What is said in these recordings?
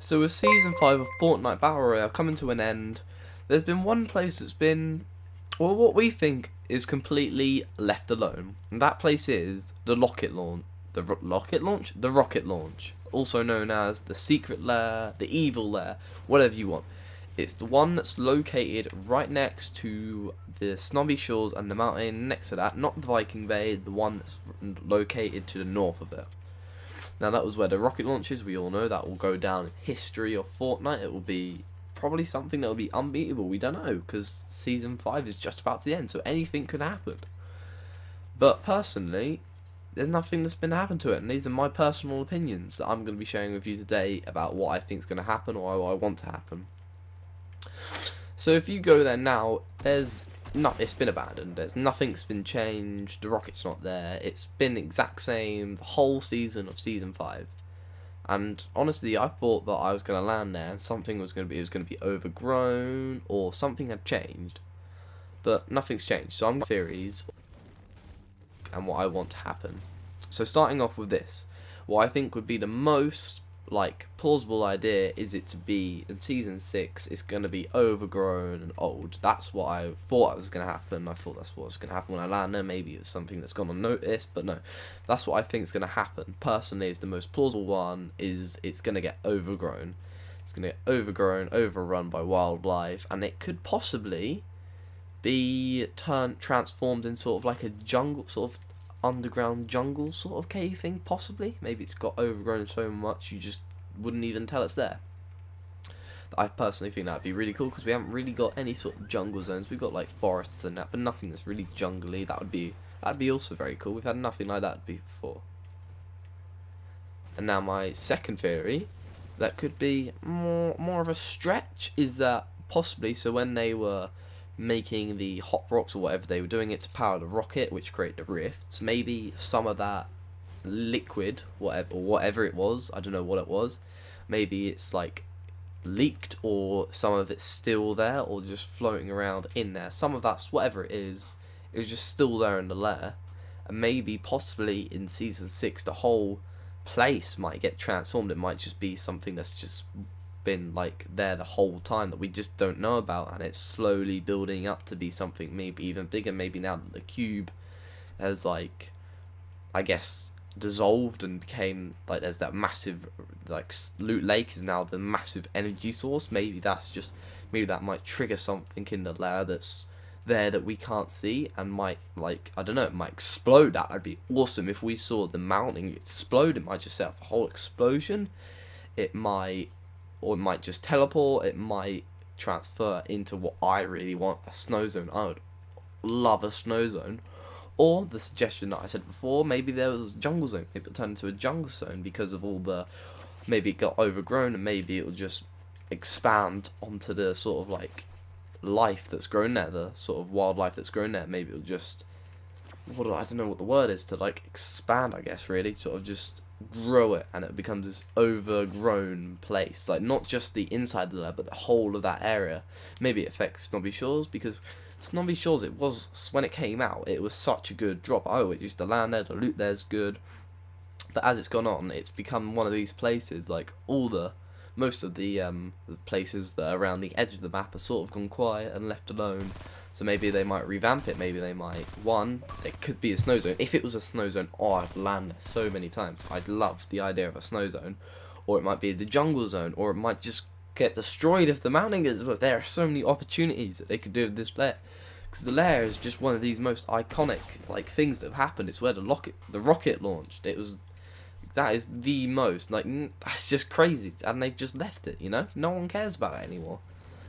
So with Season 5 of Fortnite Battle Royale coming to an end, there's been one place that's been, well, what we think is completely left alone. And that place is the rocket launch. The rocket launch. Also known as the secret lair, the evil lair, whatever you want. It's the one that's located right next to the Snobby Shores and the mountain next to that, not the Viking Bay, the one that's located to the north of it. Now that was where the rocket launch is. We all know that will go down in history of Fortnite. It will be probably something that will be unbeatable. We don't know, because Season 5 is just about to end, so anything could happen. But personally, there's nothing that's been happened to it, and these are my personal opinions that I'm going to be sharing with you today about what I think is going to happen or what I want to happen. So if you go there now, it's been abandoned. There's nothing's been changed. The rocket's not there. It's been the exact same the whole season of Season 5. And honestly, I thought that I was going to land there and something was going to be overgrown or something had changed. But nothing's changed. So I'm theories and what I want to happen. So starting off with this, what I think would be the most plausible idea is it to be in Season 6 it's going to be overgrown and old. That's what I thought was going to happen. I thought that's what was going to happen when I land there. Maybe it was something that's gone unnoticed, but no, that's what I think is going to happen. Personally, is the most plausible one is it's going to get overgrown. It's going to get overgrown, overrun by wildlife, and it could possibly be transformed in sort of like a jungle, sort of underground jungle sort of cave thing, possibly. Maybe it's got overgrown so much you just wouldn't even tell it's there. I personally think that'd be really cool, because we haven't really got any sort of jungle zones. We've got like forests and that, but nothing that's really jungly. That'd be also very cool. We've had nothing like that before. And now my second theory, that could be more of a stretch, is that possibly, so when they were making the hot rocks or whatever they were doing it to power the rocket, which created the rifts, maybe some of that liquid, whatever it was, I don't know what it was, maybe it's like leaked, or some of it's still there, or just floating around in there. Some of that's, whatever it is just still there in the lair, and maybe possibly in Season 6 the whole place might get transformed. It might just be something that's just been like there the whole time that we just don't know about, and it's slowly building up to be something maybe even bigger. Maybe now that the cube has, like, I guess, dissolved and became like, there's that massive loot lake is now the massive energy source. Maybe that might trigger something in the lair that's there that we can't see, and might, like, I don't know, it might explode. That would be awesome if we saw the mountain explode. It might just set off a whole explosion. Or it might just teleport. It might transfer into what I really want, a snow zone. I would love a snow zone. Or the suggestion that I said before, maybe there was a jungle zone. Maybe it'll turn into a jungle zone because of all the, maybe it got overgrown, and maybe it'll just expand onto the sort of like life that's grown there, the sort of wildlife that's grown there. Maybe it'll just, I don't know what the word is, to like expand, I guess, really, sort of just grow it, and it becomes this overgrown place, like not just the inside of the lair but the whole of that area. Maybe it affects Snobby Shores, because Snobby Shores, it was, when it came out, it was such a good drop. I always used to land there, the loot there's good, but as it's gone on, it's become one of these places, like most of the places that are around the edge of the map are sort of gone quiet and left alone. So maybe they might revamp it. Maybe they might, it could be a snow zone. If it was a snow zone, I'd land there so many times. I'd love the idea of a snow zone. Or it might be the jungle zone, or it might just get destroyed if the mountain gets destroyed. There are so many opportunities that they could do with this lair. Because the lair is just one of these most iconic things that have happened. It's where the rocket launched. That is the most, that's just crazy. And they've just left it, No one cares about it anymore.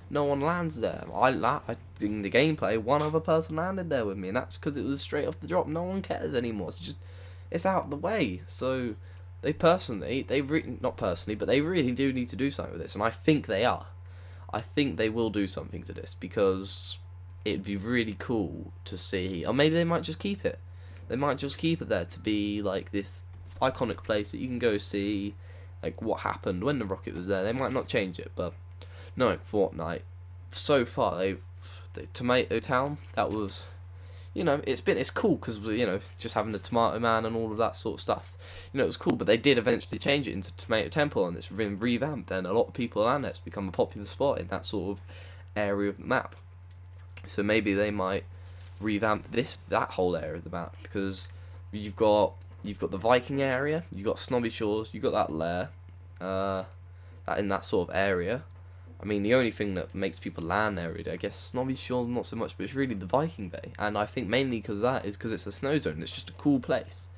No one lands there. I in the gameplay, one other person landed there with me, and that's because it was straight off the drop. No one cares anymore. It's out of the way. So they really do need to do something with this, and I think they are. I think they will do something to this, because it'd be really cool to see. Or maybe they might just keep it. They might just keep it there to be like this iconic place that you can go see, like what happened when the rocket was there. They might not change it, but no, Fortnite, so far the Tomato Town, that was, you know, it's cool because, you know, just having the Tomato Man and all of that sort of stuff. You know, it was cool, but they did eventually change it into Tomato Temple, and it's been revamped, and a lot of people land there. It's become a popular spot in that sort of area of the map. So maybe they might revamp that whole area of the map, because you've got the Viking area, you've got Snobby Shores, you've got that lair, that in that sort of area. I mean, the only thing that makes people land there, really, I guess Snobby Shores not so much, but it's really the Viking Bay. And I think mainly because it's a snow zone. It's just a cool place.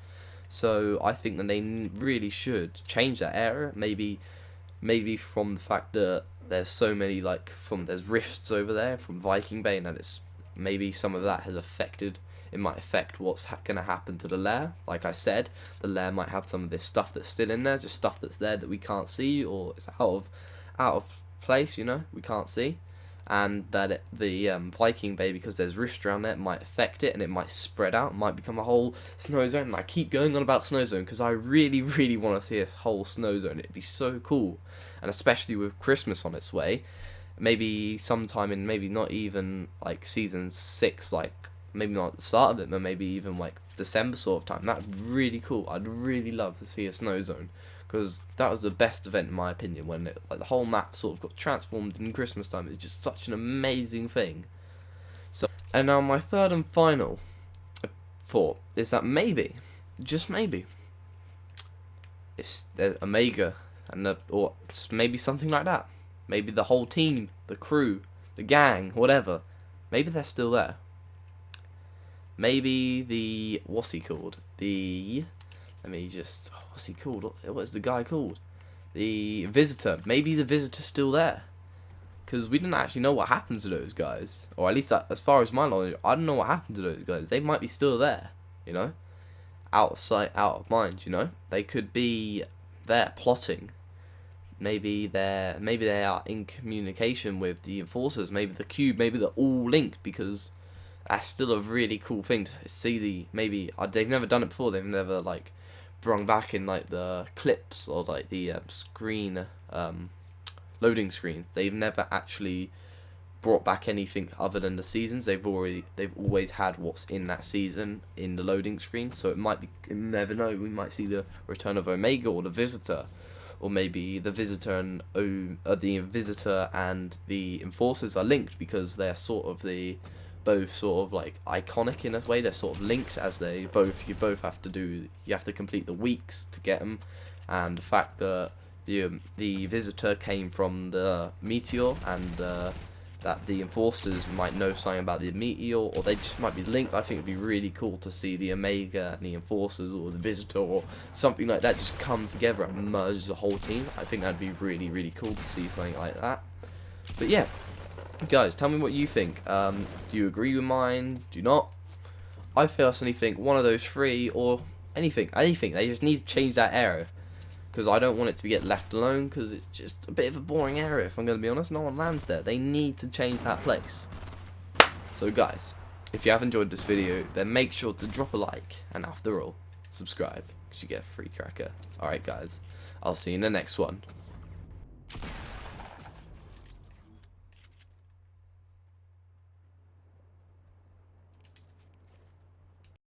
So I think that they really should change that area. Maybe from the fact that there's so many, like, there's rifts over there from Viking Bay, and that it's maybe some of that has affected. It might affect what's going to happen to the lair. Like I said, the lair might have some of this stuff that's still in there, just stuff that's there that we can't see, or it's out of place, you know, we can't see, and that the Viking Bay, because there's rifts around there, it might affect it, and it might spread out, it might become a whole snow zone. And I keep going on about snow zone because I really, really want to see a whole snow zone. It'd be so cool, and especially with Christmas on its way, maybe sometime in, maybe not even like season 6, like maybe not at the start of it, but maybe even like December sort of time. That'd be really cool. I'd really love to see a snow zone, because that was the best event in my opinion, when like the whole map sort of got transformed in Christmas time. It's just such an amazing thing. So, and now my third and final thought is that maybe, just maybe, it's Omega, or it's maybe something like that. Maybe the whole team, the crew, the gang, whatever, maybe they're still there. Maybe what's he called? What's he called? What's the guy called? The Visitor. Maybe the Visitor's still there. Because we didn't actually know what happened to those guys. Or at least as far as my knowledge, I don't know what happened to those guys. They might be still there, you know? Out of sight, out of mind, you know? They could be there plotting. Maybe they are in communication with the enforcers. Maybe the cube, maybe they're all linked, because that's still a really cool thing to see. They've never done it before. They've never like brung back in like the clips or like the screen loading screens. They've never actually brought back anything other than the seasons. They've always had what's in that season in the loading screen. So it might be, you never know, we might see the return of Omega or the Visitor, or maybe the Visitor and the Visitor and the Enforcers are linked, because they're both sort of like iconic in a way. They're sort of linked, as you both have to complete the weeks to get them, and the fact that the Visitor came from the meteor, and that the Enforcers might know something about the meteor, or they just might be linked. I think it'd be really cool to see the Omega and the Enforcers, or the Visitor, or something like that, just come together and merge the whole team. I think that'd be really, really cool to see something like that. But yeah, guys, tell me what you think. Do you agree with mine? Do you not? I personally think one of those three, or anything. They just need to change that area, because I don't want it to get left alone, because it's just a bit of a boring area, if I'm going to be honest. No one lands there. They need to change that place. So guys, if you have enjoyed this video, then make sure to drop a like, and after all, subscribe, because you get a free cracker. Alright guys, I'll see you in the next one.